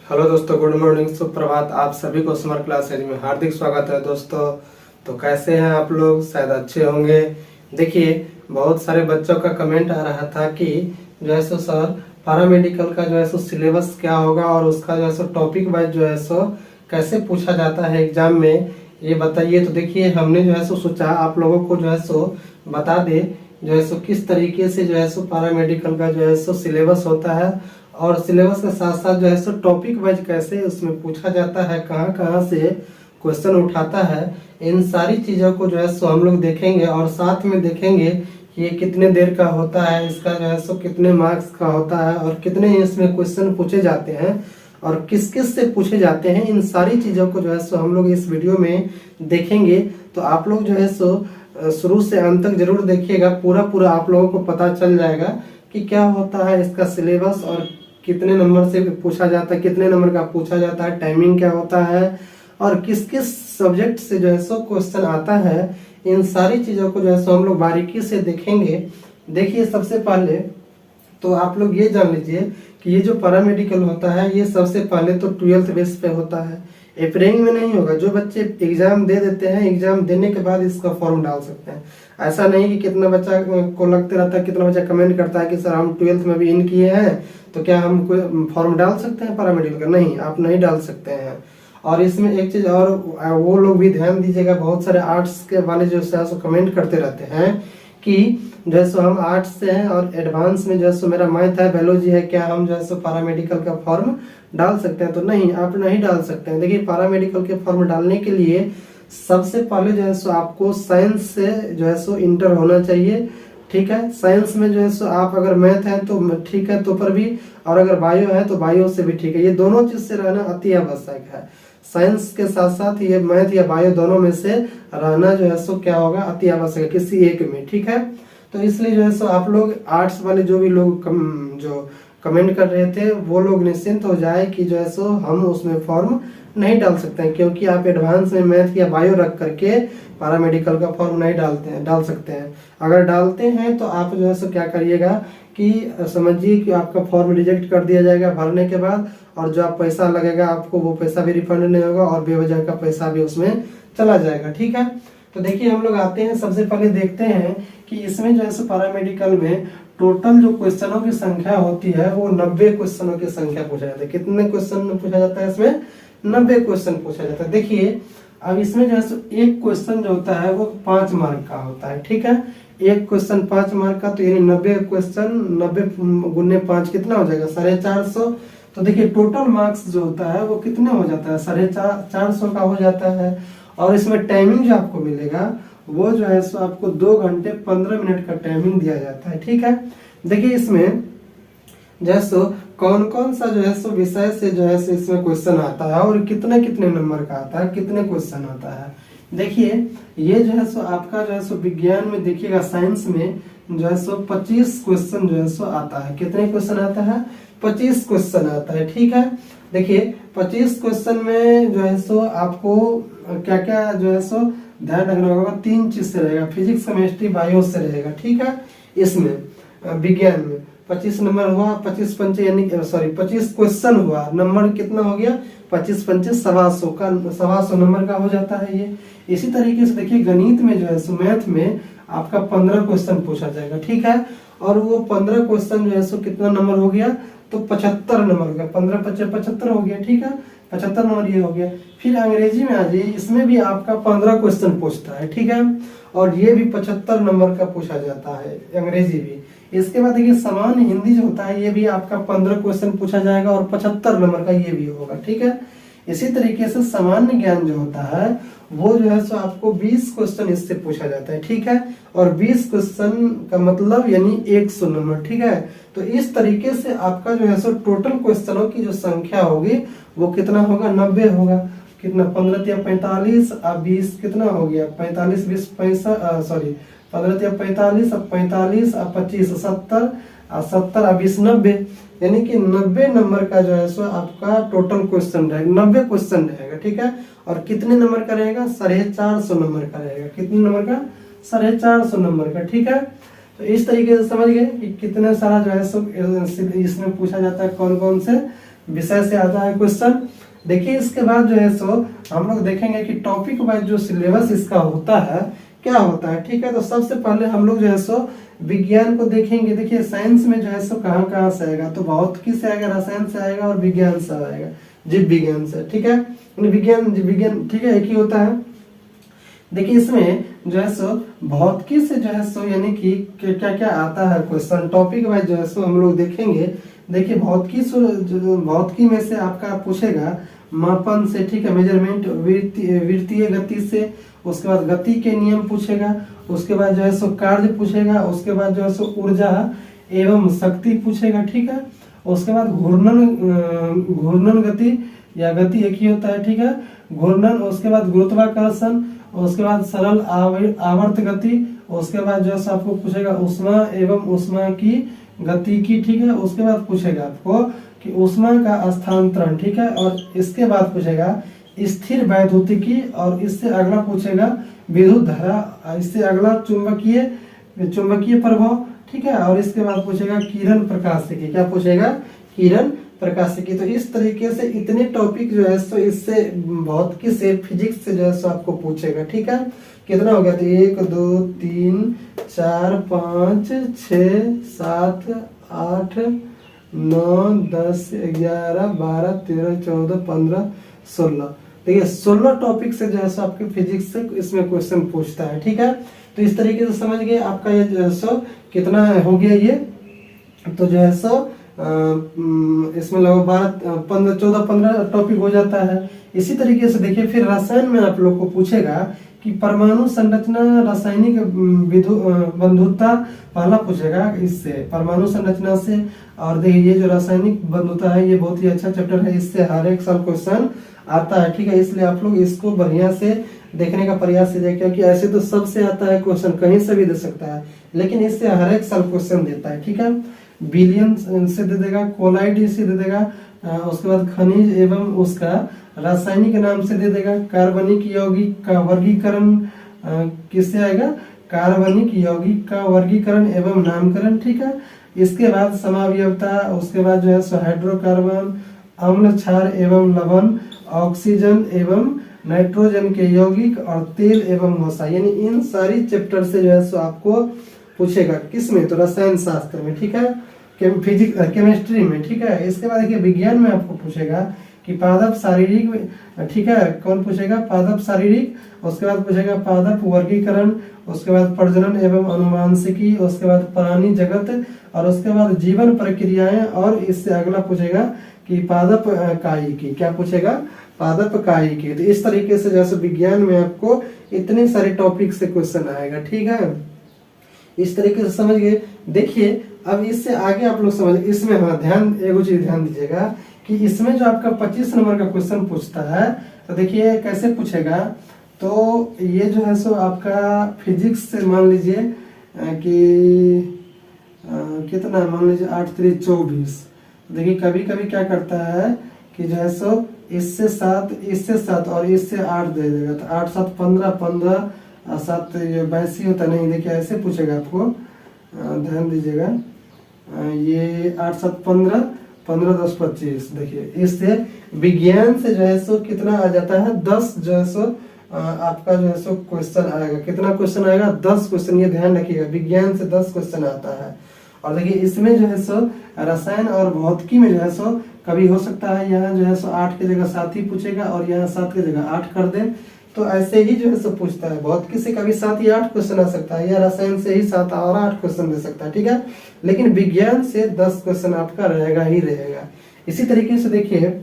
Hello दोस्तों, good morning, सुप्रभात। आप सभी को स्मार्ट क्लासेज में हार्दिक स्वागत है दोस्तों। तो कैसे हैं आप लोग? शायद अच्छे होंगे। देखिए, बहुत सारे बच्चों का कमेंट आ रहा था कि जो है सो सर पैरामेडिकल का जो है सो सिलेबस क्या होगा और उसका जो है सो टॉपिक वाइज जो है सो कैसे पूछा जाता है एग्जाम में, ये बताइए। तो देखिए, हमने जो है सो सोचा आप लोगों को जो है सो बता दे जो है सो किस तरीके से जो है सो पैरामेडिकल का जो है सो सिलेबस होता है और सिलेबस के साथ साथ जो है सो टॉपिक वाइज कैसे उसमें पूछा जाता है, कहाँ कहाँ से क्वेश्चन उठाता है। इन सारी चीज़ों को जो है सो हम लोग देखेंगे और साथ में देखेंगे कि ये कितने देर का होता है, इसका जो है सो कितने मार्क्स का होता है और कितने इसमें क्वेश्चन पूछे जाते हैं और किस किस से पूछे जाते हैं। इन सारी चीज़ों को जो है सो हम लोग इस वीडियो में देखेंगे। तो आप लोग जो है सो शुरू से अंत तक जरूर देखिएगा, पूरा आप लोगों को पता चल जाएगा कि क्या होता है इसका सिलेबस और कितने नंबर से पूछा जाता है, कितने नंबर का पूछा जाता है, टाइमिंग क्या होता है और किस किस सब्जेक्ट से जो है सो क्वेश्चन आता है। इन सारी चीज़ों को जो है सो हम लोग बारीकी से देखेंगे। देखिए, सबसे पहले तो आप लोग ये जान लीजिए कि ये जो पैरामेडिकल होता है ये सबसे पहले तो 12th बेस पे होता है, अप्रैल में नहीं होगा। जो बच्चे एग्जाम दे देते हैं, एग्जाम देने के बाद इसका फॉर्म डाल सकते हैं। ऐसा नहीं कि कितना बच्चा को लगते रहता है, कितना बच्चा कमेंट करता है कि सर हम 12th में भी इन किए हैं तो क्या हम कोई फॉर्म डाल सकते हैं पैरामेडिकल का? नहीं, आप नहीं डाल सकते हैं। और इसमें एक चीज और वो लोग भी ध्यान दीजिएगा, बहुत सारे आर्ट्स के वाले जो है कमेंट करते रहते हैं कि जो है सो हम आर्ट्स से हैं और एडवांस में जो है सो मेरा मैथ है, बायोलॉजी है, क्या हम जो है सो पैरामेडिकल का फॉर्म डाल सकते हैं? तो नहीं, आप नहीं डाल सकते हैं। देखिए, पैरामेडिकल के फॉर्म डालने के लिए सबसे पहले जो है सो आपको साइंस से जो है सो इंटर होना चाहिए। ठीक है, साइंस में जो है सो आप अगर मैथ है तो ठीक है, तो पर भी, और अगर बायो है तो बायो से भी ठीक है। ये दोनों चीज से रहना अति आवश्यक है। साइंस के साथ साथ ये मैथ या बायो दोनों में से रहना जो है सो क्या होगा, अति आवश्यक है किसी एक में। ठीक है, तो इसलिए जो है सो आप लोग आर्ट्स वाले जो भी लोग जो कमेंट कर रहे थे वो लोग निश्चिंत हो जाए कि जो है सो हम उसमें फॉर्म नहीं डाल सकते हैं, क्योंकि आप एडवांस में मैथ या बायो रख करके पैरामेडिकल का फॉर्म नहीं डाल सकते हैं। अगर डालते हैं तो आप जो है सो क्या करिएगा कि समझिए कि आपका फॉर्म रिजेक्ट कर दिया जाएगा भरने के बाद, और जो आप पैसा लगेगा आपको वो पैसा भी रिफंड नहीं होगा और बेवजह का पैसा भी उसमें चला जाएगा। ठीक है, तो देखिए हम लोग आते हैं, सबसे पहले देखते हैं कि इसमें जो है सो पैरामेडिकल में टोटल जो क्वेश्चनों की संख्या होती है वो 90 क्वेश्चनों की संख्या पूछा जाता है। कितने क्वेश्चन पूछा जाता है? इसमें 90 क्वेश्चन पूछा जाता है। देखिए, अब इसमें जो है सो एक क्वेश्चन जो होता है वो 5 मार्क का होता है। ठीक है, एक क्वेश्चन 5 मार्क का, तो यानी 90 क्वेश्चन, 90 गुने 5 कितना हो जाएगा? 450। तो देखिए, टोटल मार्क्स जो होता है वो कितने हो जाता है? 450 का हो जाता है। और इसमें टाइमिंग जो आपको मिलेगा वो जो है सो आपको 2 घंटे 15 मिनट का टाइमिंग दिया जाता है। ठीक है, देखिए इसमें जो है सो कौन कौन सा जो है सो विषय से जो है सो इसमें क्वेश्चन आता है और कितने कितने नंबर का आता है, कितने क्वेश्चन आता है। देखिए, ये जो है सो आपका जो है सो विज्ञान में देखिएगा, साइंस में जो है सो 25 क्वेश्चन जो है सो आता है। कितने क्वेश्चन आता है? 25 क्वेश्चन आता है। ठीक है, देखिए 25 क्वेश्चन में जो है सो आपको क्या क्या जो है सो ध्यान रखना होगा। 3 चीज से रहेगा, फिजिक्स, केमिस्ट्री, बायो से रहेगा। ठीक है, इसमें विज्ञान में 25 नंबर हुआ, 25 पंचे यानी 25 क्वेश्चन हुआ, नंबर कितना हो गया? 25 पंचे 125 का, 125 नंबर का हो जाता है ये। इसी तरीके से देखिए गणित में जो है सो मैथ में आपका 15 क्वेश्चन पूछा जाएगा। ठीक है, और वो 15 क्वेश्चन जो है सो कितना नंबर हो गया? तो 75 नंबर का, 15 पच्चे 75 हो गया। ठीक है, 75 नंबर ये हो गया। फिर अंग्रेजी में आ जाइए, इसमें भी आपका 15 क्वेश्चन पूछता है। ठीक है, और ये भी 75 नंबर का पूछा जाता है, अंग्रेजी भी। इसके बाद देखिए सामान्य हिंदी जो होता है ये भी आपका 15 क्वेश्चन पूछा जाएगा और 75 नंबर का ये भी होगा। ठीक है, इसी तरीके से सामान्य ज्ञान जो होता है वो जो है सो आपको 20 क्वेश्चन इससे पूछा जाता है। ठीक है, और 20 क्वेश्चन का मतलब यानी 100 नंबर। ठीक है, तो इस तरीके से आपका जो है सो टोटल क्वेश्चनों की जो संख्या होगी वो कितना होगा? 90 होगा। कितना? 15 या 45 अब 20 कितना हो गया? 45 20 65 सॉरी 15 या 45 अब 45 अब 25 70 और 70 अब 20 90, यानी कि 90 नंबर का जो है सो आपका टोटल क्वेश्चन रहेगा। 90 क्वेश्चन रहेगा। ठीक है, और कितने नंबर का रहेगा? 450 नंबर का रहेगा। कितने नंबर का? 450 नंबर का। ठीक है, तो इस तरीके से समझ गए कि कितने सारा जो है सो इसमें पूछा जाता है, कौन कौन से विषय से आता है क्वेश्चन। देखिए इसके बाद जो है सो हम लोग देखेंगे कि टॉपिक वाइज जो सिलेबस इसका होता है क्या होता है, ठीक है। तो सबसे पहले हम लोग जो है सो विज्ञान को देखेंगे। देखिए साइंस में जो है सो कहाँ कहाँ से आएगा, तो भौतिकी से आएगा, रसायन से आएगा और विज्ञान से आएगा, जीव विज्ञान से, ठीक है। विज्ञान जीव विज्ञान, ठीक है, एक ही होता है। देखिए इसमें जो है सो भौतिकी से जो है सो यानी कि क्या क्या आता है क्वेश्चन टॉपिक वाइज जो है सो हम लोग देखेंगे। देखिए भौतिकी में से आपका पूछेगा मापन से, ठीक है, मेजरमेंट, वृत्तीय गति से, उसके बाद गति के नियम पूछेगा, उसके बाद जो है सो कार्य पूछेगा, उसके बाद जो है सो ऊर्जा एवं शक्ति पूछेगा, ठीक है। उसके बाद घूर्णन गति या गति एक ही होता है, ठीक है, घूर्णन, उसके बाद गुरुत्वाकर्षण, उसके बाद सरल आवर्त गति, उसके बाद जो है आपको पूछेगा ऊष्मा एवं ऊष्मा की गति की, ठीक है। उसके बाद पूछेगा आपको कि ऊष्मा का स्थानांतरण, ठीक है, और इसके बाद पूछेगा स्थिर वैद्युतिकी, और इससे अगला पूछेगा विद्युत धारा, इससे अगला चुंबकीय प्रभाव, ठीक है, और इसके बाद पूछेगा किरण प्रकाशिकी। क्या पूछेगा? किरण प्रकाशिकी। तो इस तरीके से इतने टॉपिक जो है सो इससे भौतिकी से, फिजिक्स से जो है सो आपको पूछेगा, ठीक है। कितना हो गया? तो 1 2 3 4 5 6 7 8 9 10 11 12 13 14 15 16, देखिए 16 टॉपिक से जो है सो आपके फिजिक्स से इसमें क्वेश्चन पूछता है, ठीक है। तो इस तरीके से समझ गए आपका ये जो है सो कितना हो गया ये, तो जो है सो इसमें लगभग 14-15 टॉपिक हो जाता है। इसी तरीके से देखिए फिर रसायन में आप लोग को पूछेगा कि परमाणु संरचना, रासायनिक बंधुता पहला पूछेगा इससे, परमाणु संरचना से। और देखिए ये जो रासायनिक बंधुता है ये बहुत ही अच्छा चैप्टर है, इससे हर एक साल क्वेश्चन आता है, ठीक है। इसलिए आप लोग इसको बढ़िया से देखने का प्रयास कीजिए, क्योंकि ऐसे तो सबसे आता है क्वेश्चन, कहीं से भी दे सकता है, लेकिन इससे हर एक साल क्वेश्चन देता है, ठीक है। बिलियन से दे देगा, कोलाइड से दे देगा, उसके बाद खनिज एवं उसका रासायनिक नाम से दे देगा, कार्बनिक यौगिक का वर्गीकरण किससे आएगा? कार्बनिक यौगिक का वर्गीकरण एवं नामकरण, ठीक है। इसके बाद समावयवता, उसके बाद जो है हाइड्रोकार्बन, अम्ल, क्षार एवं लवण, ऑक्सीजन एवं नाइट्रोजन के यौगिक, और तेल एवं वसा, यानी इन सारी चैप्टर से जो है सो आपको पूछेगा। किसमें? तो रसायन शास्त्र में, ठीक है, केमिस्ट्री में, ठीक है। इसके बाद देखिए विज्ञान में आपको पूछेगा कि पादप शारीरिक, ठीक है, कौन पूछेगा? पादप शारीरिक, उसके बाद पूछेगा पादप वर्गीकरण, उसके बाद प्रजनन एवं अनुवांशिकी, उसके बाद प्राणी जगत, और उसके बाद जीवन प्रक्रियाएं, और इससे अगला पूछेगा कि पादप कायिकी। क्या पूछेगा? पादप कायिकी। तो इस तरीके से जैसे विज्ञान में आपको इतने सारे टॉपिक से क्वेश्चन आएगा, ठीक है। इस तरीके से समझ गए। देखिए अब इससे आगे आप लोग समझ, इसमें हाँ ध्यान, एगो चीज ध्यान दीजिएगा कि इसमें जो आपका 25 नंबर का क्वेश्चन पूछता है, तो देखिए कैसे पूछेगा। तो ये जो है सो आपका फिजिक्स से मान लीजिए कि कितना, मान लीजिए 8 3 24। देखिए कभी कभी क्या करता है कि जो है सो इससे 7 और इससे 8 दे देगा, तो 8 7 15 15 7 82 होता नहीं। देखिए ऐसे पूछेगा आपको, ध्यान दीजिएगा, ये 8 7 15 15 10 25। देखिए इससे विज्ञान से जो है सो कितना आ जाता है? 10 जो है सो आपका जो है सो क्वेश्चन आएगा। कितना क्वेश्चन आएगा? 10 क्वेश्चन, ये ध्यान रखिएगा, विज्ञान से 10 क्वेश्चन आता है। और देखिए इसमें जो है सो रसायन और भौतिकी में जो है सो कभी हो सकता है यहाँ जो है सो 8 की जगह 7 ही पूछेगा, और यहाँ 7 की जगह 8 कर दे। तो ऐसे ही जो है सो पूछता है। भौतिकी से कभी 7 या 8 क्वेश्चन आ सकता है, या रसायन से ही 7 और 8 क्वेश्चन दे सकता है, ठीक है। लेकिन विज्ञान से 10 क्वेश्चन आपका रहेगा ही रहेगा। इसी तरीके से देखिए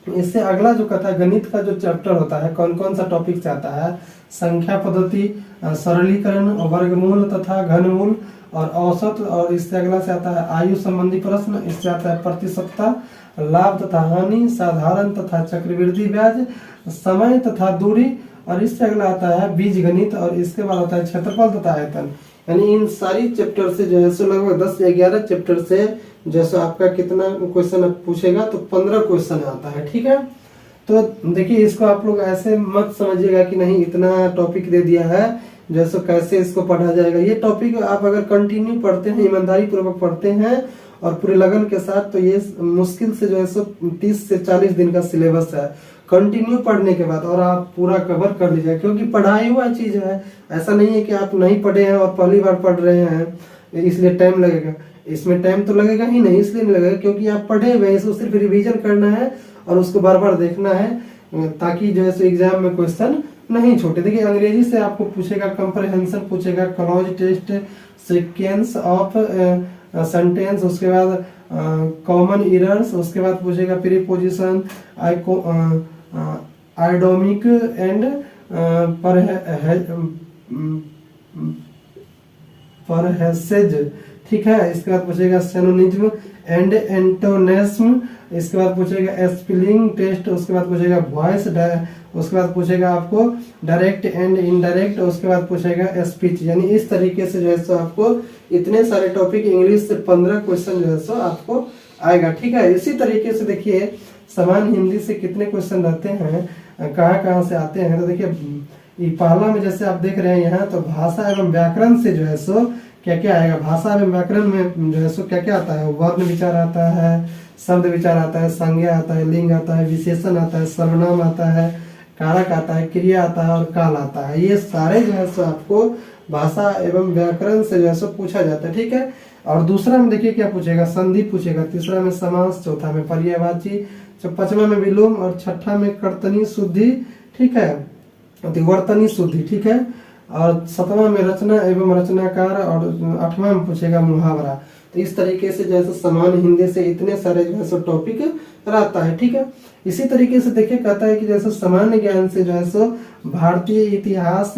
इससे अगला जो कहता है गणित का जो चैप्टर होता है, कौन कौन सा टॉपिक से आता है? संख्या पद्धति, सरलीकरण, वर्गमूल तथा घनमूल, और औसत, और इससे अगला से आता है आयु संबंधी प्रश्न, इससे आता है प्रतिशतता, लाभ तथा हानि, साधारण तथा चक्रवृद्धि ब्याज, समय तथा दूरी, और इससे अगला आता है बीज गणित, और इसके बाद आता है क्षेत्रफल तथा आयतन। यानी इन सारी चैप्टर से जो है सो लगभग 10 या 11 चैप्टर से जैसे आपका कितना क्वेश्चन पूछेगा? तो 15 क्वेश्चन आता है, ठीक है। तो देखिए इसको आप लोग ऐसे मत समझिएगा कि नहीं इतना टॉपिक दे दिया है जैसे कैसे इसको पढ़ा जाएगा। ये टॉपिक आप अगर कंटिन्यू पढ़ते हैं, ईमानदारी पूर्वक पढ़ते हैं और पूरे लगन के साथ। तो ये मुश्किल से जो है सो 30 से 40 दिन का सिलेबस है कंटिन्यू पढ़ने के बाद, और आप पूरा कवर कर लीजिए, क्योंकि पढ़ाई हुआ चीज है। ऐसा नहीं है कि आप नहीं पढ़े हैं और पहली बार पढ़ रहे हैं इसलिए टाइम लगेगा। इसमें टाइम तो लगेगा ही नहीं, इसलिए नहीं लगेगा क्योंकि आप पढ़े हुए हैं। इसको सिर्फ रिवीजन करना है और उसको बार बार देखना है, ताकि जो है सो एग्जाम में क्वेश्चन नहीं छोटे। देखिए अंग्रेजी से आपको पूछेगा, कंप्रहेंशन पूछेगा, cloze test, sequence of sentence, उसके बाद कॉमन इरर्स, उसके बाद पूछेगा प्रीपोजिशन, आइडोमिक एंड परहेसेज, ठीक है। इसके बाद पूछेगा सिनोनिज्म एंड एंटोनेस्म, इसके बाद पूछेगा स्पेलिंग टेस्ट, उसके बाद पूछेगा वॉइस, उसके बाद पूछेगा आपको डायरेक्ट एंड इनडायरेक्ट, उसके बाद पूछेगा स्पीच। यानी इस तरीके से जो है सो आपको इतने सारे टॉपिक, इंग्लिश से 15 क्वेश्चन जो है सो आपको आएगा, ठीक है। इसी तरीके से देखिए सामान्य हिंदी से कितने क्वेश्चन रहते हैं, कहाँ से आते हैं। तो देखिए ये पहला में जैसे आप देख रहे हैं यहाँ, तो भाषा एवं व्याकरण से जो है सो क्या क्या आएगा। भाषा एवं व्याकरण में जो है सो क्या क्या आता है, वर्ण विचार आता है, शब्द विचार आता है, संज्ञा आता है, लिंग आता है, विशेषण आता है, सर्वनाम आता है, कारक आता है, क्रिया आता है और काल आता है। ये सारे जो है सो आपको भाषा एवं व्याकरण से जो है सो पूछा जाता है, ठीक है। और दूसरा में देखिए क्या पूछेगा, संधि पूछेगा, तीसरा में समास, चौथा में पर्यायवाची, पांचवा में विलोम और छठा में कर्तनी शुद्धि, ठीक है, वर्तनी शुद्धि, ठीक है। और सातवां में रचना एवं रचनाकार, और आठवां में पूछेगा मुहावरा। तो इस तरीके से जैसे सामान्य हिंदी से इतने सारे जो है सो टॉपिक रहता है, ठीक है। इसी तरीके से देखिए कहता है कि जैसे सामान्य ज्ञान से जो है सो भारतीय इतिहास,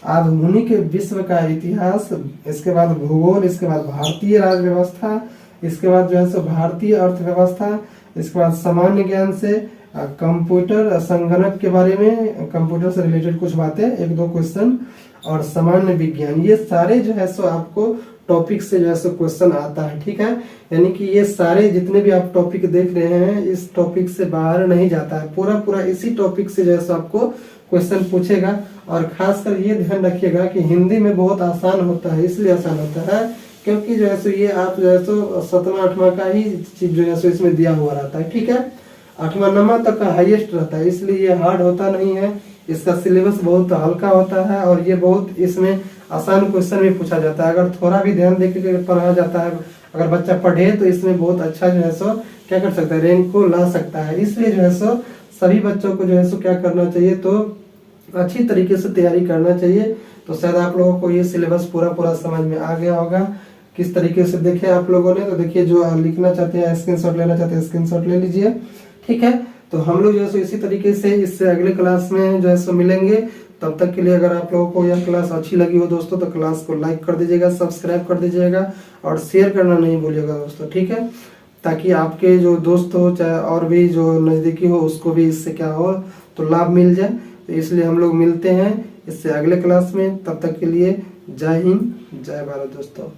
आधुनिक विश्व का इतिहास, इसके बाद भूगोल, इसके बाद भारतीय राज्य व्यवस्था, इसके बाद जो है सो भारतीय अर्थव्यवस्था, इसके बाद सामान्य ज्ञान से कंप्यूटर संगणक के बारे में, कंप्यूटर से रिलेटेड कुछ बातें, एक दो क्वेश्चन, और सामान्य विज्ञान। ये सारे जो है सो आपको टॉपिक से जो है सो क्वेश्चन आता है, ठीक है। यानी कि ये सारे जितने भी आप टॉपिक देख रहे हैं इस टॉपिक से बाहर नहीं जाता है, पूरा इसी टॉपिक से जो है सो आपको क्वेश्चन पूछेगा। और खासकर ये ध्यान रखिएगा कि हिंदी में बहुत आसान होता है, इसलिए आसान होता है क्योंकि जो है सो ये आप जो है सो 7वां 8वां का ही चीज जो है सो इसमें दिया हुआ रहता है, ठीक है। 8वां 9वां तक का हाईएस्ट रहता है, इसलिए ये हार्ड होता नहीं है। इसका सिलेबस बहुत हल्का होता है और ये बहुत इसमें आसान क्वेश्चन भी पूछा जाता है। अगर थोड़ा भी ध्यान देकर पढ़ा जाता है, अगर बच्चा पढ़े तो इसमें बहुत अच्छा जो है सो क्या कर सकता है, रैंक को ला सकता है। इसलिए जो है सो सभी बच्चों को जो है सो क्या करना चाहिए, तो अच्छी तरीके से तैयारी करना चाहिए। तो शायद आप लोगों को ये सिलेबस पूरा समझ में आ गया होगा किस तरीके से देखे आप लोगों ने। तो देखिए जो लिखना चाहते हैं, स्क्रीनशॉट लेना चाहते हैं, स्क्रीनशॉट ले लीजिए, ठीक है। तो हम लोग जो है सो इसी तरीके से इससे अगले क्लास में जो है सो मिलेंगे। तब तक के लिए अगर आप लोगों को यह क्लास अच्छी लगी हो दोस्तों, तो क्लास को लाइक कर दीजिएगा, सब्सक्राइब कर दीजिएगा और शेयर करना नहीं भूलिएगा दोस्तों, ठीक है। ताकि आपके जो दोस्त हो चाहे और भी जो नज़दीकी हो उसको भी इससे क्या हो तो लाभ मिल जाए। तो इसलिए हम लोग मिलते हैं इससे अगले क्लास में। तब तक के लिए जय हिंद, जय भारत दोस्तों।